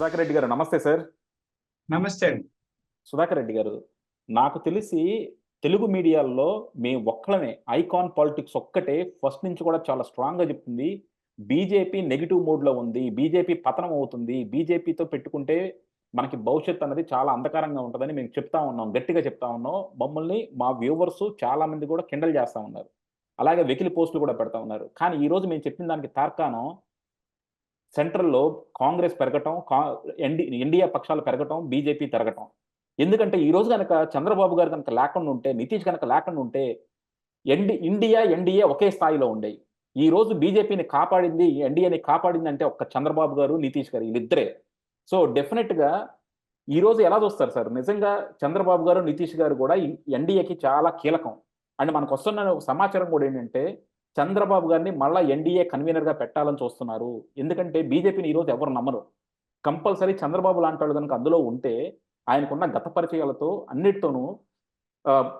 సుధాకర్ రెడ్డి గారు నమస్తే సార్. నమస్తే అండి. సుధాకర్ రెడ్డి గారు, నాకు తెలిసి తెలుగు మీడియాల్లో మేము ఒక్కళమే ఐకాన్ పాలిటిక్స్ ఒక్కటే ఫస్ట్ నుంచి కూడా చాలా స్ట్రాంగ్‌గా చెప్తుంది. బీజేపీ నెగెటివ్ మోడ్‌లో ఉంది. బీజేపీ పతనం అవుతుంది. బీజేపీతో పెట్టుకుంటే మనకి భవిష్యత్తు అన్నది చాలా అంధకారంగా ఉంటదని మేము చెప్తా ఉన్నాం. గట్టిగా చెప్తా ఉన్నాం. మమ్మల్ని మా వ్యూవర్స్ చాలా మంది కూడా కిండల్ చేస్తా ఉన్నారు. అలాగే వెకిలి పోస్టులు కూడా పెడతా ఉన్నారు. కానీ ఈరోజు మేము చెప్పిన దానికి తార్కాణం సెంట్రల్‌లో కాంగ్రెస్ పెరగటం, ఎన్‌డీఏ పక్షాలు పెరగటం, బీజేపీ తరగటం. ఎందుకంటే ఈరోజు గనక చంద్రబాబు గారు గనక లేకుండా ఉంటే, నితీష్ గనక లేకుండా ఉంటే ఇండియా, ఎన్‌డీఏ ఒకే స్థాయిలో ఉండేయి. ఈరోజు బీజేపీని కాపాడింది, ఎన్‌డీఏని కాపాడిందంటే ఒక్క చంద్రబాబు గారు, నితీష్ గారు ఈళ్ళిద్దరే. సో, డెఫినిట్‌గా ఈరోజు ఎలా చూస్తారు సార్? నిజంగా చంద్రబాబు గారు, నితీష్ గారు కూడా ఎన్‌డీఏకి చాలా కీలకం. అండ్ మనకొస్తున్న సమాచారం కూడా ఏంటంటే చంద్రబాబు గారిని మళ్ళా ఎన్‌డీఏ కన్వీనర్‌గా పెట్టాలని చూస్తున్నారు. ఎందుకంటే బీజేపీని ఈరోజు ఎవరు నమ్మరు. కంపల్సరీ చంద్రబాబు లాంటోళ్ళు గనుక అందులో ఉంటే, ఆయనకున్న గత పరిచయాలతో అన్నిటితోనూ ఆహ్,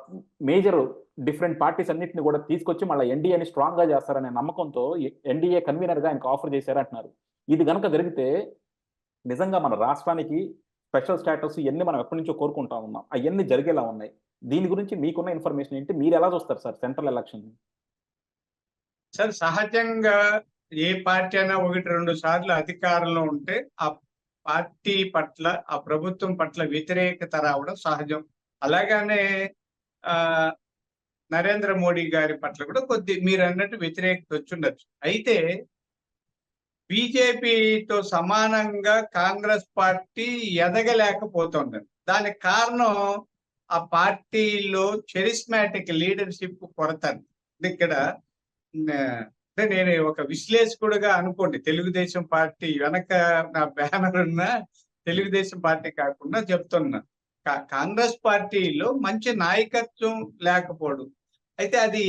మేజర్ డిఫరెంట్ పార్టీస్ అన్నిటిని కూడా తీసుకొచ్చి మళ్ళా ఎన్‌డీఏని స్ట్రాంగ్‌గా చేస్తారనే నమ్మకంతో ఎన్‌డీఏ కన్వీనర్‌గా ఆయనకు ఆఫర్ చేశారంటున్నారు. ఇది గనక జరిగితే నిజంగా మన రాష్ట్రానికి స్పెషల్ స్టేటస్ ఇయన్నీ మనం ఎప్పటినుంచో కోరుకుంటా ఉన్నాం. అయన్నీ జరిగేలా ఉన్నాయి. దీని గురించి మీకున్న ఇన్ఫర్మేషన్ ఏంటి? మీరెలా చూస్తారు సార్ సెంట్రల్ ఎలక్షన్‌ని? సార్ సహజంగా ఏ పార్టీ అయినా 1, 2 సార్లు అధికారంలో ఉంటే ఆ పార్టీ పట్ల, ఆ ప్రభుత్వం పట్ల వ్యతిరేకత రావడం సహజం. అలాగనే ఆహ్, నరేంద్ర మోడీ గారి పట్ల కూడా మీరన్నట్టు వ్యతిరేకత వచ్చుండొచ్చు. అయితే బీజేపీతో సమానంగా కాంగ్రెస్ పార్టీ ఎదగలేకపోతోందండి. దానికి కారణం ఆ పార్టీలో చెరిస్మాటిక్ లీడర్‌షిప్ కొరత అండి. ఇక్కడ అంటే నేను ఒక విశ్లేషకుడిగా అనుకోండి. తెలుగుదేశం పార్టీ వెనక నా బ్యానర్ ఉన్న తెలుగుదేశం పార్టీ కాకుండా చెప్తున్నా. కాంగ్రెస్ పార్టీలో మంచి నాయకత్వం లేకపోవడం. అయితే అది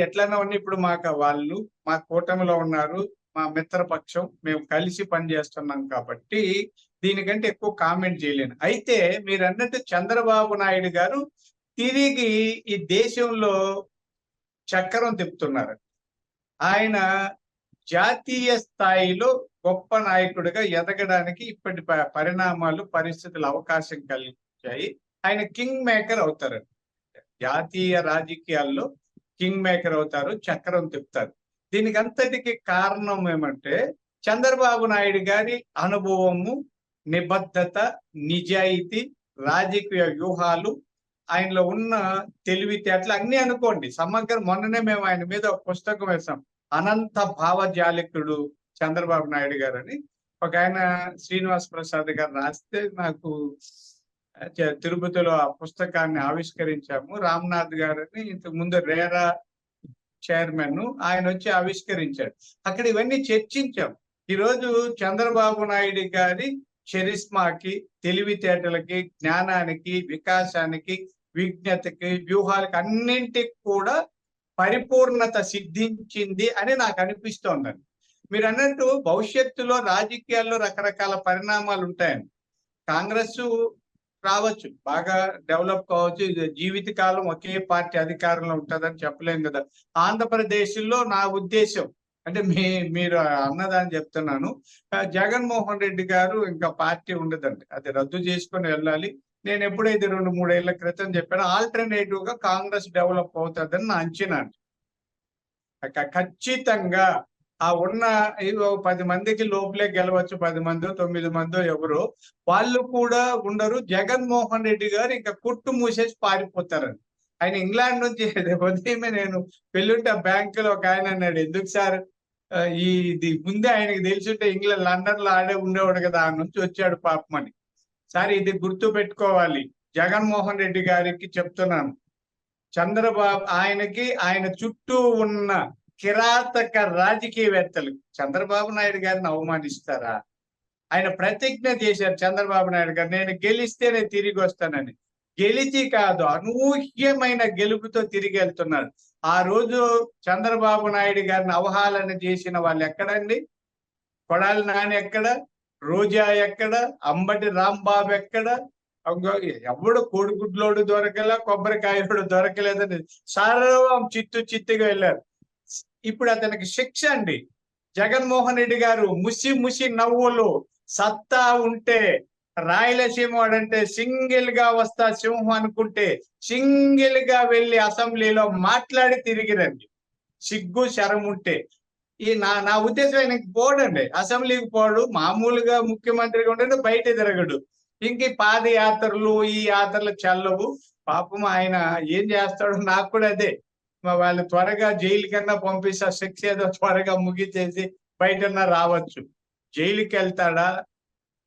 ఎట్లనో ఇప్పుడు వాళ్ళు మా కూటమిలో ఉన్నారు. మా మిత్రపక్షం. మేము కలిసి పనిచేస్తున్నాం కాబట్టి దీనికంటే ఎక్కువ కామెంట్ చేయలేను. అయితే మీరన్నట్టు చంద్రబాబు నాయుడు గారు తిరిగి ఈ దేశంలో చక్రం తిప్పుతున్నారు. ఆయన జాతీయ స్థాయిలో గొప్ప నాయకుడిగా ఎదగడానికి ఇప్పటి పరిణామాలు, పరిస్థితులు అవకాశం కలిగించాయి. ఆయన కింగ్ మేకర్ అవుతారు. జాతీయ రాజకీయాల్లో కింగ్ మేకర్ అవుతారు, చక్రం తిప్పుతారు. దీనికి అంతటికి కారణం ఏమంటే చంద్రబాబు నాయుడు గారి అనుభవము, నిబద్ధత, నిజాయితీ, రాజకీయ వ్యూహాలు, ఆయనలో ఉన్న తెలివితేటలు అన్ని అనుకోండి. మొన్ననే మేము ఆయన మీద ఒక పుస్తకం వేసాం. అనంత భావజాలికుడు చంద్రబాబు నాయుడు గారు అని. ఒక ఆయన శ్రీనివాస్ ప్రసాద్ గారు రాస్తే నాకు తిరుపతిలో ఆ పుస్తకాన్ని ఆవిష్కరించాము. రామ్నాథ్ గారని ఇంతకు ముందు రేరా చైర్మన్ ఆయన వచ్చి ఆవిష్కరించాడు. అక్కడ ఇవన్నీ చర్చించాం. ఈరోజు చంద్రబాబు నాయుడు గారి చరిస్మాకి, తెలివితేటలకి, జ్ఞానానికి, వికాసానికి, విజ్ఞతకి, వ్యూహాలకి అన్నింటికి కూడా పరిపూర్ణత సిద్ధించింది అని నాకు అనిపిస్తోందండి. మీరు అన్నట్టు భవిష్యత్తులో రాజకీయాల్లో రకరకాల పరిణామాలు ఉంటాయండి. కాంగ్రెస్ రావచ్చు, బాగా డెవలప్ కావచ్చు. జీవితకాలం ఒకే పార్టీ అధికారంలో ఉంటుందని చెప్పలేం కదా. ఆంధ్రప్రదేశ్ లో నా ఉద్దేశం అంటే మీరు అన్నదాన్ని చెప్తున్నాను. జగన్మోహన్ రెడ్డి గారు ఇంకా పార్టీ ఉండదండి. అది రద్దు చేసుకొని వెళ్ళాలి. నేను ఎప్పుడైతే 2-3 ఏళ్ల క్రితం చెప్పానో ఆల్టర్నేటివ్ గా కాంగ్రెస్ డెవలప్ అవుతుందని నా అంచనా. ఖచ్చితంగా ఆ ఉన్న 10 మందికి లోపలే గెలవచ్చు. 10 మందో 9 మందో ఎవరో వాళ్ళు కూడా ఉండరు. జగన్మోహన్ రెడ్డి గారు ఇంకా కుట్టు మూసేసి పారిపోతారని. ఆయన ఇంగ్లాండ్ నుంచి ఉదయమే నేను పెళ్ళుంటే బ్యాంకులో ఒక ఆయన అన్నాడు, ఎందుకు సార్ ఇది ముందే ఆయనకి తెలిసింటే ఇంగ్లాండ్ లండన్ లో ఆడే ఉండేవాడు కదా, ఆ నుంచి వచ్చాడు పాపమని. సార్ ఇది గుర్తు పెట్టుకోవాలి. జగన్మోహన్ రెడ్డి గారికి చెప్తున్నాను, చంద్రబాబు ఆయన చుట్టూ ఉన్న కిరాతక రాజకీయవేత్తలు చంద్రబాబు నాయుడు గారిని అవమానిస్తారా? ఆయన ప్రతిజ్ఞ చేశారు చంద్రబాబు నాయుడు గారు, నేను గెలిస్తేనే తిరిగి వస్తానని. గెలిచి కాదు, అనూహ్యమైన గెలుపుతో తిరిగి వెళ్తున్నారు. ఆ రోజు చంద్రబాబు నాయుడు గారిని అవహేళన చేసిన వాళ్ళు ఎక్కడండి? కొడాలి నాని ఎక్కడ? రోజా ఎక్కడ? అంబటి రాంబాబు ఎక్కడ? ఎవడు కోడిగుడ్లోడు దొరకలా, కొబ్బరికాయలోడు దొరకలేదని సర్వం చిత్తుగా వెళ్ళారు. ఇప్పుడు అతనికి శిక్ష అండి. జగన్మోహన్ రెడ్డి గారు ముసి నవ్వులు, సత్తా ఉంటే రాయలసీమ వాడంటే సింగిల్ గా వస్తా సింహం అనుకుంటే సింగిల్ గా వెళ్ళి అసెంబ్లీలో మాట్లాడి తిరిగి రండి. సిగ్గు శరం ఉంటే. ఈ నా ఉద్దేశం ఆయనకి పోడండి, అసెంబ్లీకి పోడు, మామూలుగా ముఖ్యమంత్రిగా ఉంటే బయట తిరగడు. ఇంక ఈ పాదయాత్రలు ఈ యాత్రలు చెల్లవు. పాపం ఆయన ఏం చేస్తాడో నాకు కూడా అదే. వాళ్ళు త్వరగా జైలు కన్నా పంపిస్తే శిక్ష ఏదో త్వరగా ముగిచేసి బయటన్నా రావచ్చు. జైలుకి వెళ్తాడా,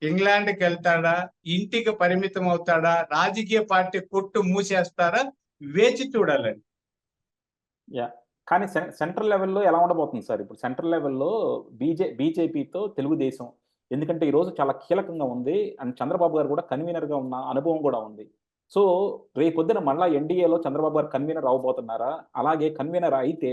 ఇంగ్లాండ్కి వెళ్తాడా, ఇంటికి పరిమితం అవుతాడా, రాజకీయ పార్టీ కొట్టు మూసేస్తారా, వేచి చూడాలండి. యా కానీ సెంట్రల్ లెవెల్‌లో ఎలా ఉండబోతుంది సార్? ఇప్పుడు సెంట్రల్ లెవెల్‌లో బీజేపీతో తెలుగుదేశం. ఎందుకంటే ఈరోజు చాలా కీలకంగా ఉంది. అండ్ చంద్రబాబు గారు కూడా కన్వీనర్‌గా ఉన్న అనుభవం కూడా ఉంది. సో, రేపొద్దున మళ్ళా ఎన్‌డీఏలో చంద్రబాబు గారు కన్వీనర్ అవ్వబోతున్నారా? అలాగే కన్వీనర్ అయితే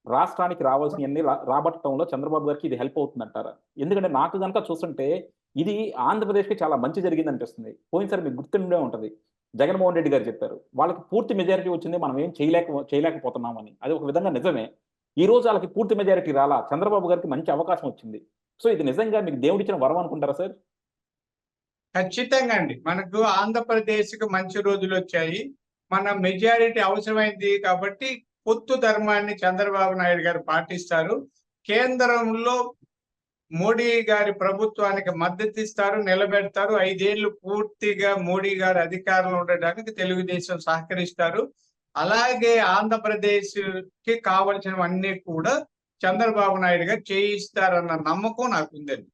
రాష్ట్రానికి రావాల్సినయన్నీ రాబట్టడంలో చంద్రబాబు గారికి ఇది హెల్ప్ అవుతుందంటారా? ఎందుకంటే నాకు గనక చూస్తుంటే ఇది ఆంధ్రప్రదేశ్‌కి చాలా మంచి జరిగిందనిపిస్తుంది. పోయినసారి మీకు గుర్తుండే ఉంటది. జగన్మోహన్ రెడ్డి గారు చెప్పారు. వాళ్ళకి పూర్తి మెజారిటీ వచ్చింది. మనం ఏం చేయలేకపోతున్నామని. అది ఒక విధంగా నిజమే. ఈరోజు ఆళ్ళకి పూర్తి మెజారిటీ రాలా. చంద్రబాబు గారికి మంచి అవకాశం వచ్చింది. సో, ఇది నిజంగా మీకు దేవుడిచ్చిన వరం అనుకుంటారా సార్? ఖచ్చితంగా అండి. మనకు ఆంధ్రప్రదేశ్‌కి మంచి రోజులొచ్చాయి. మన మెజారిటీ అవసరమైంది కాబట్టి పొత్తు ధర్మాన్ని చంద్రబాబు నాయుడు గారు పాటిస్తారు. కేంద్రంలో మోడీ గారి ప్రభుత్వానికి మద్దతిస్తారు, నిలబెడతారు. 5 ఏళ్లు పూర్తిగా మోడీ గారు అధికారంలో ఉండడానికి తెలుగుదేశం సహకరిస్తారు. అలాగే ఆంధ్రప్రదేశ్‌కి కావాల్సినవన్నీ కూడా చంద్రబాబు నాయుడు గారు చేయిస్తారన్న నమ్మకం నాకుందండి.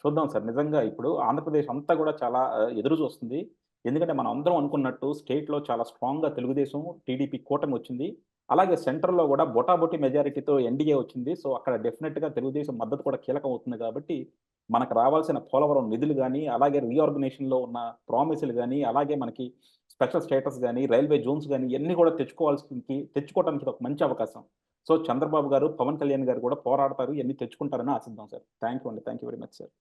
చూద్దాం సార్. నిజంగా ఇప్పుడు ఆంధ్రప్రదేశ్ అంతా గూడా చాలా ఎదురు చూస్తుంది. ఎందుకంటే మనం అందరం అనుకున్నట్టు స్టేట్‌లో చాలా స్ట్రాంగ్‌గా తెలుగుదేశం, టీడీపీ కూటమి వచ్చింది. అలాగే సెంట్రల్‌లో గూడా బొటాబొటి మెజారిటీతో ఎన్‌డీఏ వచ్చింది. సో, అక్కడ డెఫినిట్‌గా తెలుగుదేశం మద్దతు కూడా కీలకం అవుతుంది కాబట్టి, మనకు రావాల్సిన పోలవరం నిధులు గాని, అలాగే రీఆర్గనైజేషన్‌లో ఉన్న ప్రామిస్‌లు గాని, అలాగే మనకి స్పెషల్ స్టేటస్ గాని, రైల్వే జోన్స్ గాని ఇయన్నీ గూడా తెచ్చుకోవడానికి ఇది ఒక మంచి అవకాశం. సో, చంద్రబాబు గారు, పవన్ కళ్యాణ్ గారు కూడా పోరాడతారు. ఇయన్నీ తెచ్చుకుంటారని ఆశిద్దాం సార్. థాంక్ యూ అండి. Thank you very much sir.